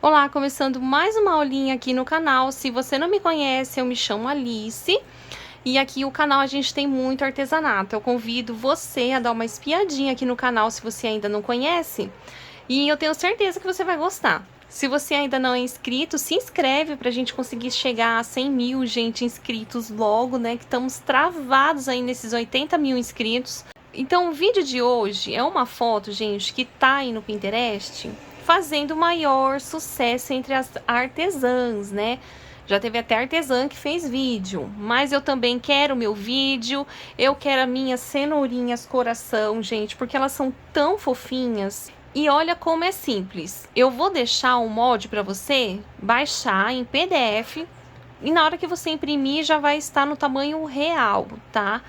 Olá, começando mais uma aulinha aqui no canal. Se você não me conhece, eu me chamo Alice e aqui o canal a gente tem muito artesanato. Eu convido você a dar uma espiadinha aqui no canal se você ainda não conhece e eu tenho certeza que você vai gostar. Se você ainda não é inscrito, se inscreve pra gente conseguir chegar a 100 mil, gente, inscritos logo, né? Que estamos travados aí nesses 80 mil inscritos. Então o vídeo de hoje é uma foto, gente, que tá aí no Pinterest fazendo maior sucesso entre as artesãs, né? Já teve até artesã que fez vídeo, mas eu também quero meu vídeo, eu quero as minhas cenourinhas coração, gente, porque elas são tão fofinhas. E olha como é simples. Eu vou deixar um molde para você baixar em PDF e na hora que você imprimir já vai estar no tamanho real, tá?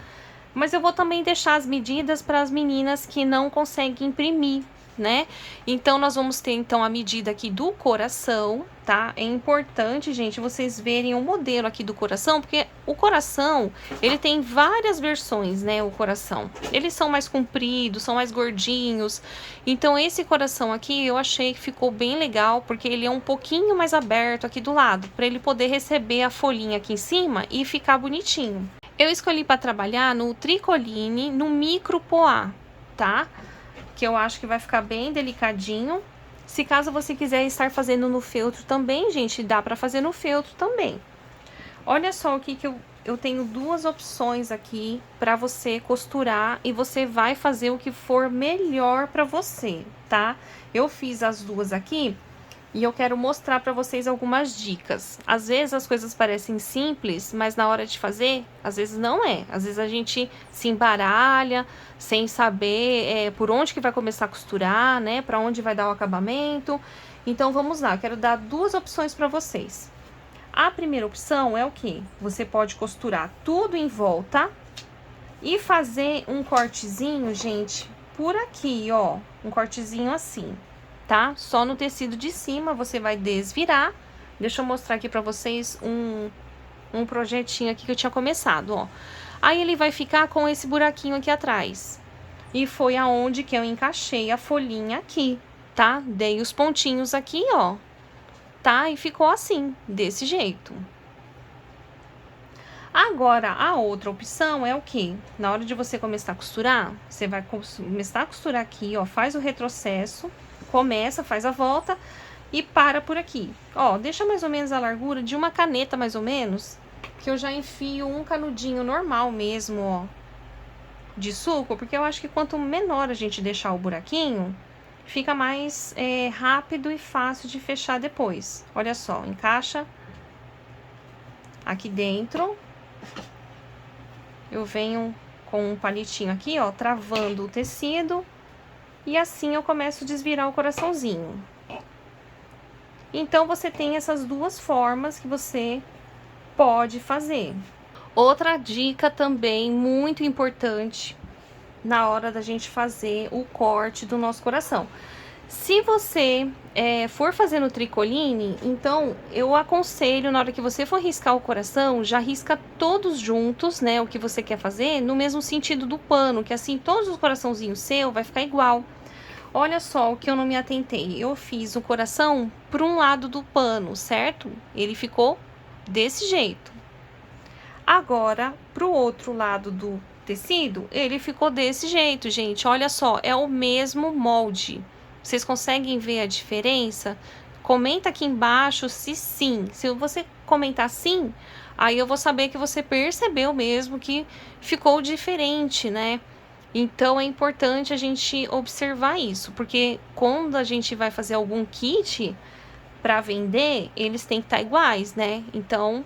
Mas eu vou também deixar as medidas para as meninas que não conseguem imprimir, né? Então, nós vamos ter, então, a medida aqui do coração, tá? É importante, gente, vocês verem o modelo aqui do coração, porque o coração, ele tem várias versões, né? O coração. Eles são mais compridos, são mais gordinhos. Então, esse coração aqui, eu achei que ficou bem legal, porque ele é um pouquinho mais aberto aqui do lado, para ele poder receber a folhinha aqui em cima e ficar bonitinho. Eu escolhi para trabalhar no tricoline, no micro poá, tá? Que eu acho que vai ficar bem delicadinho. Se caso você quiser estar fazendo no feltro também, gente, dá para fazer no feltro também. Olha só o que eu tenho duas opções aqui para você costurar e você vai fazer o que for melhor para você, tá? Eu fiz as duas aqui e eu quero mostrar para vocês algumas dicas. Às vezes as coisas parecem simples, mas na hora de fazer, às vezes não é. Às vezes a gente se embaralha, sem saber por onde que vai começar a costurar, né? Para onde vai dar o acabamento. Então vamos lá, eu quero dar duas opções para vocês. A primeira opção é o quê? Você pode costurar tudo em volta e fazer um cortezinho, gente, por aqui, ó. Um cortezinho assim, tá? Só no tecido de cima você vai desvirar. Deixa eu mostrar aqui pra vocês um projetinho aqui que eu tinha começado, ó. Aí ele vai ficar com esse buraquinho aqui atrás. E foi aonde que eu encaixei a folhinha aqui, tá? Dei os pontinhos aqui, ó. Tá? E ficou assim, desse jeito. Agora, a outra opção é o quê? Na hora de você começar a costurar, você vai começar a costurar aqui, ó, faz o retrocesso, começa, faz a volta e para por aqui. Ó, deixa mais ou menos a largura de uma caneta, mais ou menos, que eu já enfio um canudinho normal mesmo, ó, de suco, porque eu acho que quanto menor a gente deixar o buraquinho, fica mais rápido e fácil de fechar depois. Olha só, encaixa aqui dentro. Eu venho com um palitinho aqui, ó, travando o tecido. E assim eu começo a desvirar o coraçãozinho. Então, você tem essas duas formas que você pode fazer. Outra dica também muito importante na hora da gente fazer o corte do nosso coração. Se você for fazer no tricoline, então eu aconselho, na hora que você for riscar o coração, já risca todos juntos, né, o que você quer fazer, no mesmo sentido do pano, que assim todos os coraçãozinhos seu vai ficar igual. Olha só o que eu não me atentei, eu fiz o coração para um lado do pano, certo? Ele ficou desse jeito. Agora, pro outro lado do tecido, ele ficou desse jeito, gente, olha só, é o mesmo molde. Vocês conseguem ver a diferença? Comenta aqui embaixo se sim. Se você comentar sim, aí eu vou saber que você percebeu mesmo que ficou diferente, né? Então é importante a gente observar isso, porque quando a gente vai fazer algum kit para vender, eles têm que estar iguais, né? Então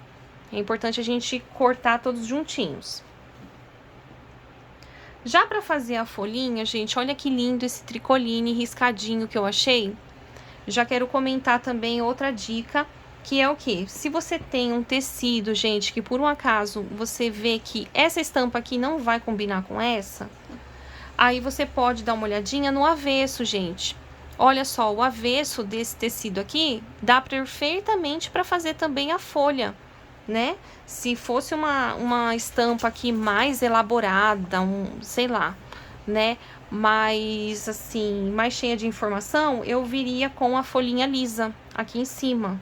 é importante a gente cortar todos juntinhos. Já para fazer a folhinha, gente, olha que lindo esse tricoline riscadinho que eu achei. Já quero comentar também outra dica, que é o quê? Se você tem um tecido, gente, que por um acaso você vê que essa estampa aqui não vai combinar com essa, aí você pode dar uma olhadinha no avesso, gente. Olha só, o avesso desse tecido aqui dá perfeitamente para fazer também a folha, né? Se fosse uma estampa aqui mais elaborada, sei lá, né, mais assim, mais cheia de informação, eu viria com a folhinha lisa aqui em cima.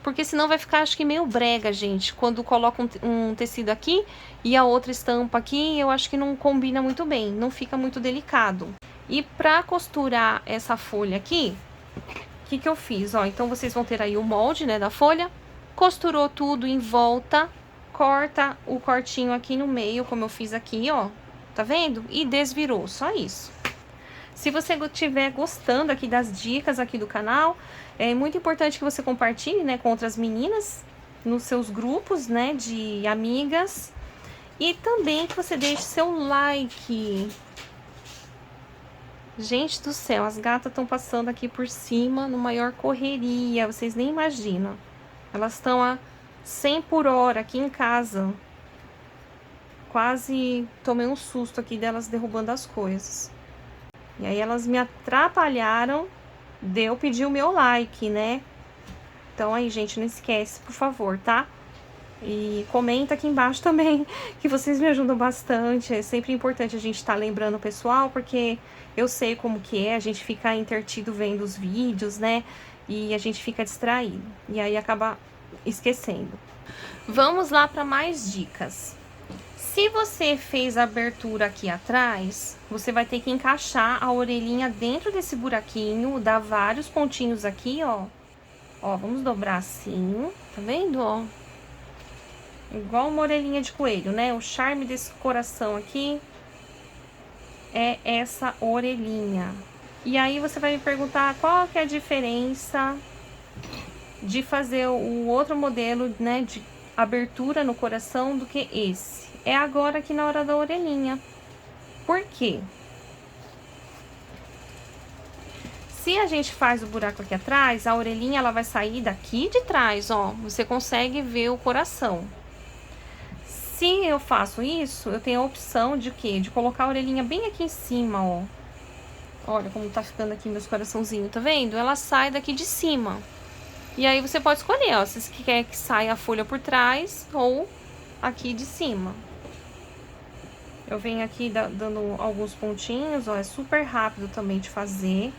Porque senão vai ficar, acho que meio brega, gente. Quando coloca um tecido aqui e a outra estampa aqui, eu acho que não combina muito bem, não fica muito delicado. E pra costurar essa folha aqui, o que que eu fiz? Ó, então vocês vão ter aí o molde, né, da folha. Costurou tudo em volta, corta o cortinho aqui no meio, como eu fiz aqui, ó. Tá vendo? E desvirou, só isso. Se você estiver gostando aqui das dicas aqui do canal, é muito importante que você compartilhe, né, com outras meninas, nos seus grupos, né, de amigas. E também que você deixe seu like. Gente do céu, as gatas estão passando aqui por cima no maior correria, vocês nem imaginam. Elas estão a 100 por hora aqui em casa. Quase tomei um susto aqui delas derrubando as coisas. E aí elas me atrapalharam de eu pedir o meu like, né? Então aí, gente, não esquece, por favor, tá? E comenta aqui embaixo também, que vocês me ajudam bastante. É sempre importante a gente estar lembrando o pessoal, porque eu sei como que é, a gente fica intertido vendo os vídeos, né? E a gente fica distraído. E aí acaba esquecendo. Vamos lá para mais dicas. Se você fez a abertura aqui atrás, você vai ter que encaixar a orelhinha dentro desse buraquinho, dar vários pontinhos aqui, ó. Ó, vamos dobrar assim, tá vendo, ó? Igual uma orelhinha de coelho, né? O charme desse coração aqui é essa orelhinha. E aí você vai me perguntar qual que é a diferença de fazer o outro modelo, né, de abertura no coração do que esse. É agora aqui na hora da orelhinha. Por quê? Se a gente faz o buraco aqui atrás, a orelhinha ela vai sair daqui de trás, ó. Você consegue ver o coração. Se eu faço isso, eu tenho a opção de quê? De colocar a orelhinha bem aqui em cima, ó. Olha como tá ficando aqui meus coraçãozinhos, tá vendo? Ela sai daqui de cima. E aí você pode escolher, ó, se você quer que saia a folha por trás ou aqui de cima. Eu venho aqui dando alguns pontinhos, ó, é super rápido também de fazer.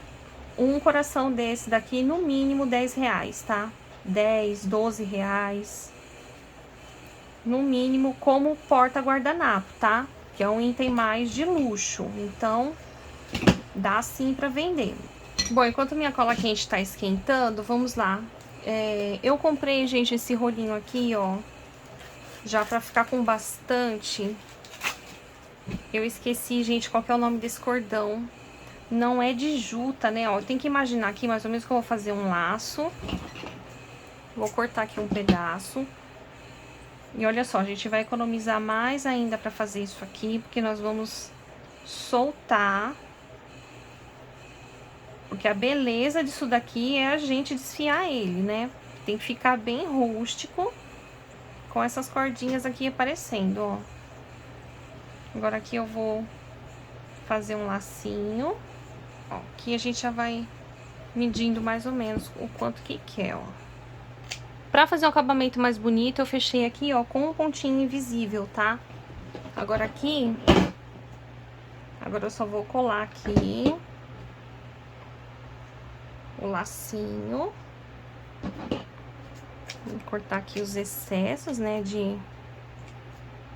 Um coração desse daqui, no mínimo R$10, tá? 10, 12 reais. No mínimo, como porta guardanapo, tá? Que é um item mais de luxo, então dá sim pra vender. Bom, enquanto minha cola quente tá esquentando, vamos lá. Eu comprei, gente, esse rolinho aqui, ó, já pra ficar com bastante. Eu esqueci, gente, qual que é o nome desse cordão. Não é de juta, né, ó, tem que imaginar aqui mais ou menos que eu vou fazer um laço. Vou cortar aqui um pedaço. E olha só, a gente vai economizar mais ainda pra fazer isso aqui, porque nós vamos soltar. Porque a beleza disso daqui é a gente desfiar ele, né? Tem que ficar bem rústico, com essas cordinhas aqui aparecendo, ó. Agora aqui eu vou fazer um lacinho. Ó, aqui a gente já vai medindo mais ou menos o quanto que quer, ó. Pra fazer um acabamento mais bonito, eu fechei aqui, ó, com um pontinho invisível, tá? Agora aqui, agora eu só vou colar aqui o lacinho. Vou cortar aqui os excessos, né, de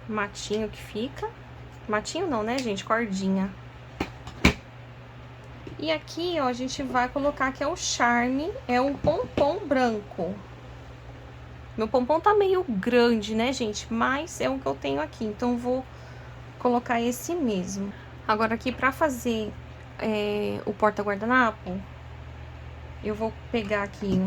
matinho que fica. Matinho não, né, gente? Cordinha. E aqui, ó, a gente vai colocar que é o charme, é um pompom branco. Meu pompom tá meio grande, né, gente? Mas é o que eu tenho aqui, então vou colocar esse mesmo. Agora aqui, pra fazer o porta-guardanapo, eu vou pegar aqui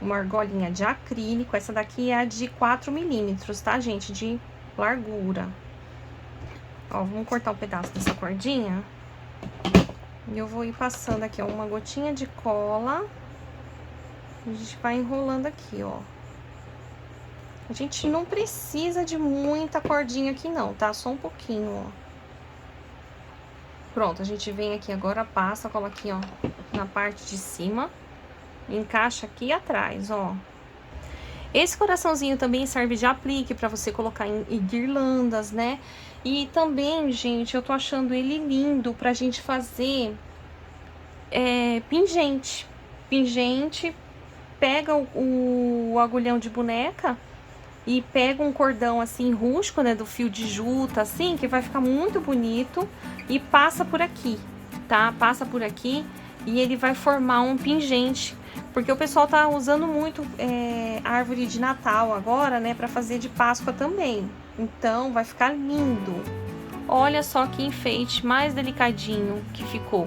uma argolinha de acrílico. Essa daqui é a de 4 milímetros, tá, gente? De largura. Ó, vamos cortar um pedaço dessa cordinha. E eu vou ir passando aqui, ó, uma gotinha de cola. A gente vai enrolando aqui, ó. A gente não precisa de muita cordinha aqui não, tá? Só um pouquinho, ó. Pronto, a gente vem aqui agora, passa a cola aqui, ó, na parte de cima. Encaixa aqui atrás, ó. Esse coraçãozinho também serve de aplique para você colocar em guirlandas, né? E também, gente, eu tô achando ele lindo pra gente fazer pingente. Pingente, pega o agulhão de boneca e pega um cordão assim rústico, né, do fio de juta, assim, que vai ficar muito bonito, e passa por aqui, tá? Passa por aqui e ele vai formar um pingente, porque o pessoal tá usando muito árvore de Natal agora, né, pra fazer de Páscoa também. Então vai ficar lindo. Olha só que enfeite mais delicadinho que ficou.